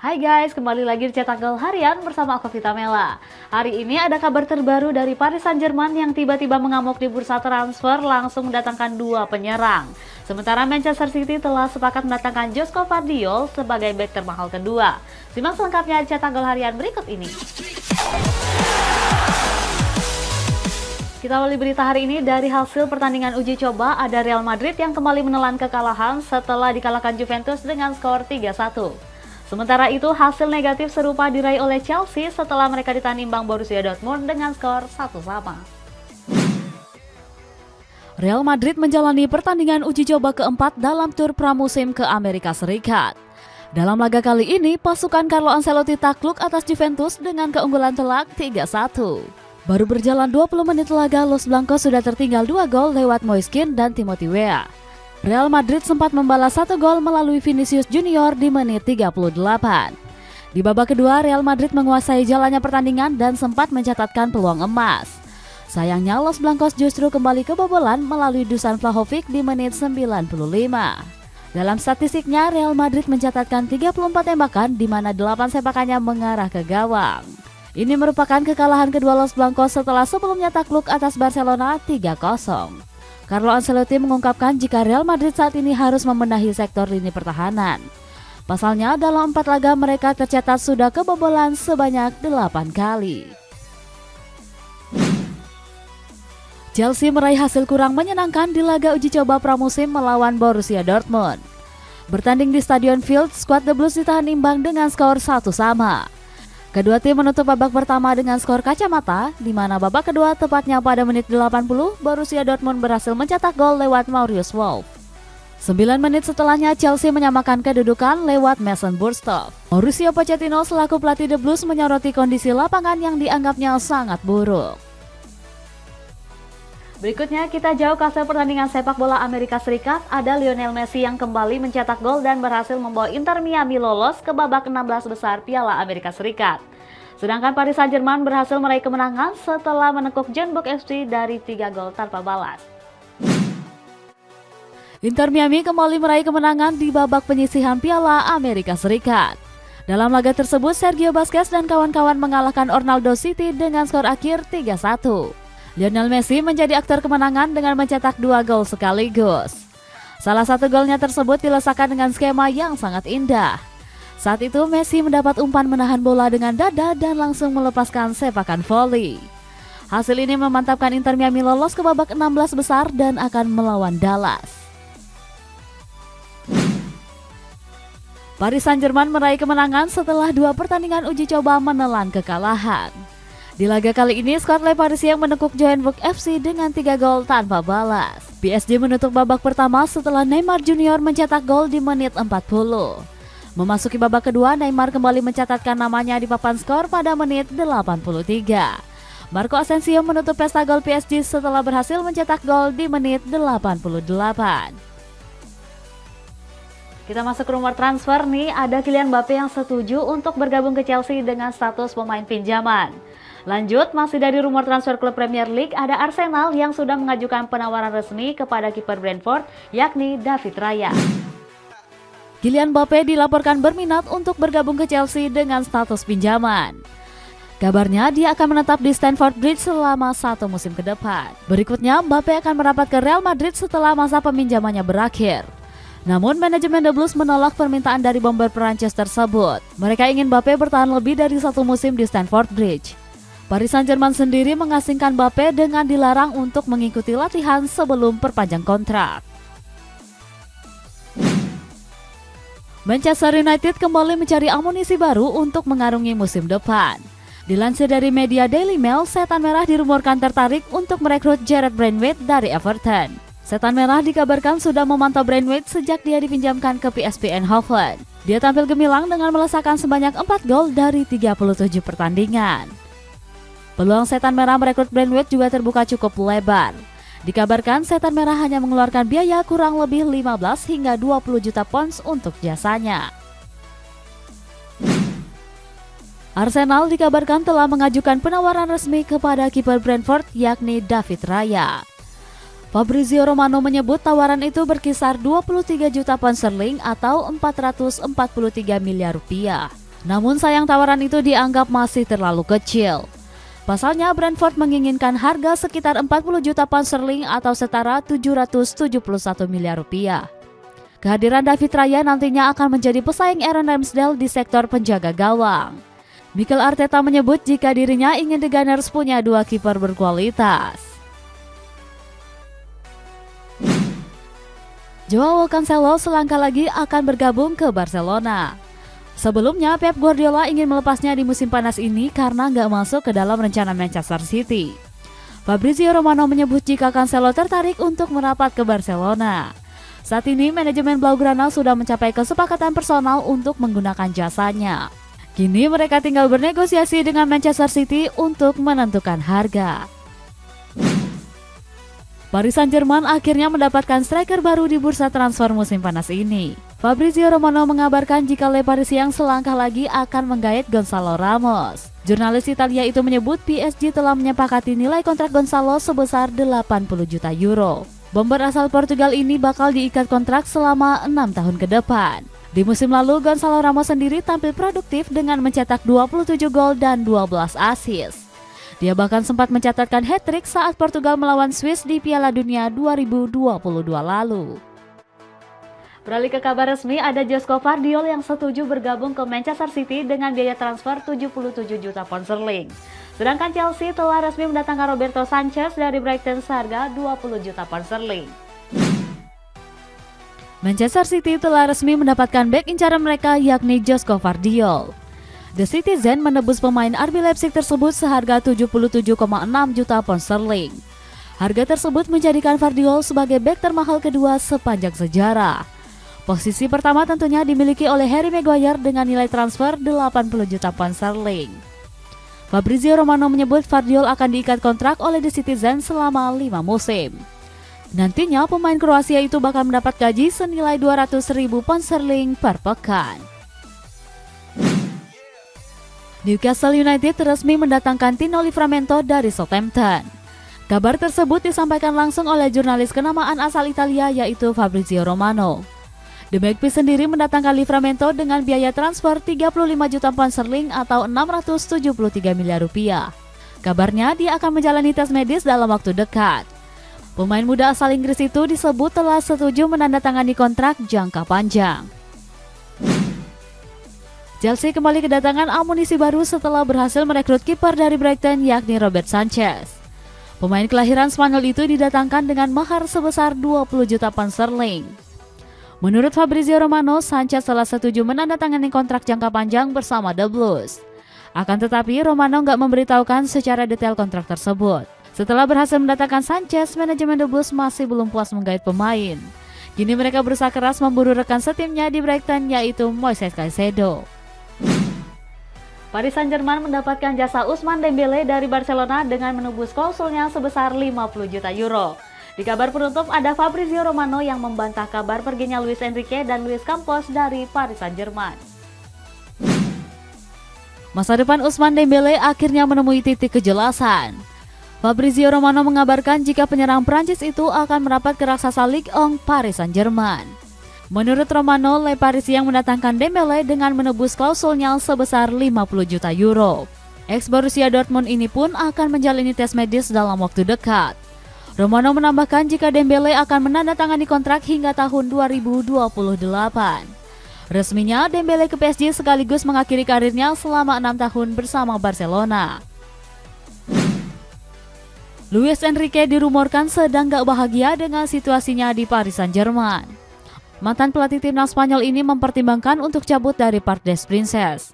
Hai guys, kembali lagi di Cetak Gol Harian bersama aku Vita Mela. Hari ini ada kabar terbaru dari Paris Saint-Germain yang tiba-tiba mengamuk di bursa transfer langsung mendatangkan dua penyerang. Sementara Manchester City telah sepakat mendatangkan Josko Gvardiol sebagai bek termahal kedua. Simak selengkapnya di Cetak Gol Harian berikut ini. Kita awali berita hari ini dari hasil pertandingan uji coba. Ada Real Madrid yang kembali menelan kekalahan setelah dikalahkan Juventus dengan skor 3-1. Sementara itu, hasil negatif serupa diraih oleh Chelsea setelah mereka ditahan imbang Borussia Dortmund dengan skor 1-1. Real Madrid menjalani pertandingan uji coba keempat dalam tur pramusim ke Amerika Serikat. Dalam laga kali ini, pasukan Carlo Ancelotti takluk atas Juventus dengan keunggulan telak 3-1. Baru berjalan 20 menit laga, Los Blancos sudah tertinggal 2 gol lewat Moiskin dan Timothy Weah. Real Madrid sempat membalas 1 gol melalui Vinicius Junior di menit 38. Di babak kedua, Real Madrid menguasai jalannya pertandingan dan sempat mencatatkan peluang emas. Sayangnya, Los Blancos justru kembali kebobolan melalui Dusan Vlahovic di menit 95. Dalam statistiknya, Real Madrid mencatatkan 34 tembakan di mana 8 sepakannya mengarah ke gawang. Ini merupakan kekalahan kedua Los Blancos setelah sebelumnya takluk atas Barcelona 3-0. Carlo Ancelotti mengungkapkan jika Real Madrid saat ini harus membenahi sektor lini pertahanan. Pasalnya, dalam 4 laga mereka tercatat sudah kebobolan sebanyak 8 kali. Chelsea meraih hasil kurang menyenangkan di laga uji coba pramusim melawan Borussia Dortmund. Bertanding di Stadion Field, skuad The Blues ditahan imbang dengan skor 1-1. Kedua tim menutup babak pertama dengan skor kacamata, di mana babak kedua tepatnya pada menit 80, Borussia Dortmund berhasil mencetak gol lewat Marius Wolf. 9 menit setelahnya Chelsea menyamakan kedudukan lewat Mason Burstov. Mauricio Pochettino selaku pelatih The Blues menyoroti kondisi lapangan yang dianggapnya sangat buruk. Berikutnya kita jauh ke hasil pertandingan sepak bola Amerika Serikat. Ada Lionel Messi yang kembali mencetak gol dan berhasil membawa Inter Miami lolos ke babak 16 besar Piala Amerika Serikat. Sedangkan Paris Saint-Germain berhasil meraih kemenangan setelah menekuk Jeonbuk FC dari 3 gol tanpa balas. Inter Miami kembali meraih kemenangan di babak penyisihan Piala Amerika Serikat. Dalam laga tersebut, Sergio Busquets dan kawan-kawan mengalahkan Orlando City dengan skor akhir 3-1. Lionel Messi menjadi aktor kemenangan dengan mencetak 2 gol sekaligus. Salah satu golnya tersebut dilesakan dengan skema yang sangat indah. Saat itu Messi mendapat umpan menahan bola dengan dada dan langsung melepaskan sepakan voli. Hasil ini memantapkan Inter Miami lolos ke babak 16 besar dan akan melawan Dallas. Paris Saint-Germain meraih kemenangan setelah 2 pertandingan uji coba menelan kekalahan. Di laga kali ini, skuad Le Parisien menekuk Jeonbuk FC dengan 3 gol tanpa balas. PSG menutup babak pertama setelah Neymar Junior mencetak gol di menit 40. Memasuki babak kedua, Neymar kembali mencatatkan namanya di papan skor pada menit 83. Marco Asensio menutup pesta gol PSG setelah berhasil mencetak gol di menit 88. Kita masuk ke rumor transfer nih, ada Kylian Mbappe yang setuju untuk bergabung ke Chelsea dengan status pemain pinjaman. Lanjut, masih dari rumor transfer klub Premier League, ada Arsenal yang sudah mengajukan penawaran resmi kepada kiper Brentford, yakni David Raya. Kylian Mbappe dilaporkan berminat untuk bergabung ke Chelsea dengan status pinjaman. Kabarnya dia akan menetap di Stamford Bridge selama 1 musim ke depan. Berikutnya, Mbappe akan merapat ke Real Madrid setelah masa peminjamannya berakhir. Namun, manajemen The Blues menolak permintaan dari bomber Perancis tersebut. Mereka ingin Mbappe bertahan lebih dari 1 musim di Stamford Bridge. Paris Saint-Germain sendiri mengasingkan Mbappe dengan dilarang untuk mengikuti latihan sebelum perpanjang kontrak. Manchester United kembali mencari amunisi baru untuk mengarungi musim depan. Dilansir dari media Daily Mail, Setan Merah dirumorkan tertarik untuk merekrut Jarrad Branthwaite dari Everton. Setan Merah dikabarkan sudah memantau Branthwaite sejak dia dipinjamkan ke PSV Eindhoven. Dia tampil gemilang dengan melesakkan sebanyak 4 gol dari 37 pertandingan. Peluang Setan Merah merekrut Branthwaite juga terbuka cukup lebar. Dikabarkan Setan Merah hanya mengeluarkan biaya kurang lebih 15 hingga 20 juta pounds untuk jasanya. Arsenal dikabarkan telah mengajukan penawaran resmi kepada kiper Brentford, yakni David Raya. Fabrizio Romano menyebut tawaran itu berkisar 23 juta pound sterling atau 443 miliar rupiah. Namun sayang tawaran itu dianggap masih terlalu kecil. Pasalnya Brentford menginginkan harga sekitar 40 juta pound sterling atau setara 771 miliar rupiah. Kehadiran David Raya nantinya akan menjadi pesaing Aaron Ramsdale di sektor penjaga gawang. Mikel Arteta menyebut jika dirinya ingin The Gunners punya dua kiper berkualitas. Joao Cancelo selangkah lagi akan bergabung ke Barcelona. Sebelumnya, Pep Guardiola ingin melepasnya di musim panas ini karena nggak masuk ke dalam rencana Manchester City. Fabrizio Romano menyebut jika Cancelo tertarik untuk merapat ke Barcelona. Saat ini, manajemen Blaugrana sudah mencapai kesepakatan personal untuk menggunakan jasanya. Kini mereka tinggal bernegosiasi dengan Manchester City untuk menentukan harga. Paris Saint-Germain akhirnya mendapatkan striker baru di bursa transfer musim panas ini. Fabrizio Romano mengabarkan jika Le Parisien selangkah lagi akan menggait Gonzalo Ramos. Jurnalis Italia itu menyebut PSG telah menyepakati nilai kontrak Gonzalo sebesar 80 juta euro. Bomber asal Portugal ini bakal diikat kontrak selama 6 tahun ke depan. Di musim lalu, Gonzalo Ramos sendiri tampil produktif dengan mencetak 27 gol dan 12 assist. Dia bahkan sempat mencatatkan hat-trick saat Portugal melawan Swiss di Piala Dunia 2022 lalu. Beralih ke kabar resmi, ada Josko Vardiol yang setuju bergabung ke Manchester City dengan biaya transfer 77 juta pound sterling. Sedangkan Chelsea telah resmi mendatangkan Roberto Sanchez dari Brighton seharga 20 juta pound sterling. Manchester City telah resmi mendapatkan bek incaran mereka yakni Josko Vardiol. The Citizen menebus pemain RB Leipzig tersebut seharga 77,6 juta pound sterling. Harga tersebut menjadikan Vardiol sebagai bek termahal kedua sepanjang sejarah. Posisi pertama tentunya dimiliki oleh Harry Maguire dengan nilai transfer 80 juta pound sterling. Fabrizio Romano menyebut Vardiol akan diikat kontrak oleh The Citizen selama 5 musim. Nantinya pemain Kroasia itu bakal mendapat gaji senilai 200.000 pound sterling per pekan. Newcastle United resmi mendatangkan Tino Livramento dari Southampton. Kabar tersebut disampaikan langsung oleh jurnalis kenamaan asal Italia yaitu Fabrizio Romano. The Magpies sendiri mendatangkan Livramento dengan biaya transfer 35 juta pound sterling atau 673 miliar rupiah. Kabarnya dia akan menjalani tes medis dalam waktu dekat. Pemain muda asal Inggris itu disebut telah setuju menandatangani kontrak jangka panjang. Chelsea kembali kedatangan amunisi baru setelah berhasil merekrut kiper dari Brighton yakni Robert Sanchez. Pemain kelahiran Spanyol itu didatangkan dengan mahar sebesar 20 juta pound sterling. Menurut Fabrizio Romano, Sanchez telah setuju menandatangani kontrak jangka panjang bersama The Blues. Akan tetapi, Romano nggak memberitahukan secara detail kontrak tersebut. Setelah berhasil mendatangkan Sanchez, manajemen The Blues masih belum puas menggait pemain. Kini mereka berusaha keras memburu rekan setimnya di Brighton yaitu Moises Caicedo. Paris Saint-Germain mendapatkan jasa Ousmane Dembélé dari Barcelona dengan menebus klausulnya sebesar 50 juta euro. Di kabar penutup ada Fabrizio Romano yang membantah kabar perginya Luis Enrique dan Luis Campos dari Paris Saint-Germain. Masa depan Ousmane Dembélé akhirnya menemui titik kejelasan. Fabrizio Romano mengabarkan jika penyerang Prancis itu akan merapat ke raksasa Ligue 1 Paris Saint-Germain. Menurut Romano, Le Parisien mendatangkan Dembélé dengan menebus klausulnya sebesar 50 juta euro. Ex-Borussia Dortmund ini pun akan menjalani tes medis dalam waktu dekat. Romano menambahkan jika Dembélé akan menandatangani kontrak hingga tahun 2028. Resminya, Dembélé ke PSG sekaligus mengakhiri karirnya selama 6 tahun bersama Barcelona. Luis Enrique dirumorkan sedang gak bahagia dengan situasinya di Paris Saint-Germain. Mantan pelatih timnas Spanyol ini mempertimbangkan untuk cabut dari Parc des Princes.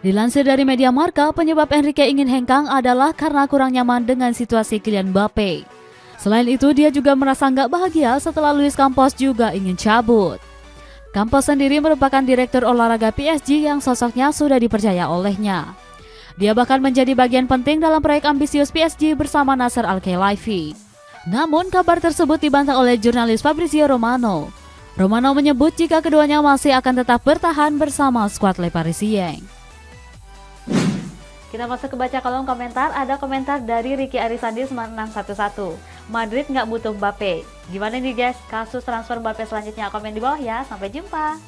Dilansir dari media Marca, penyebab Enrique ingin hengkang adalah karena kurang nyaman dengan situasi Kylian Mbappe. Selain itu, dia juga merasa nggak bahagia setelah Luis Campos juga ingin cabut. Campos sendiri merupakan direktur olahraga PSG yang sosoknya sudah dipercaya olehnya. Dia bahkan menjadi bagian penting dalam proyek ambisius PSG bersama Nasser Al-Khelaifi. Namun, kabar tersebut dibantah oleh jurnalis Fabrizio Romano. Romano menyebut jika keduanya masih akan tetap bertahan bersama skuad Le Parisien. Kita masuk ke baca kolom komentar, ada komentar dari Ricky Arisandi 9611. Madrid nggak butuh Mbappe. Gimana nih guys, kasus transfer Mbappe selanjutnya? Komen di bawah ya, sampai jumpa.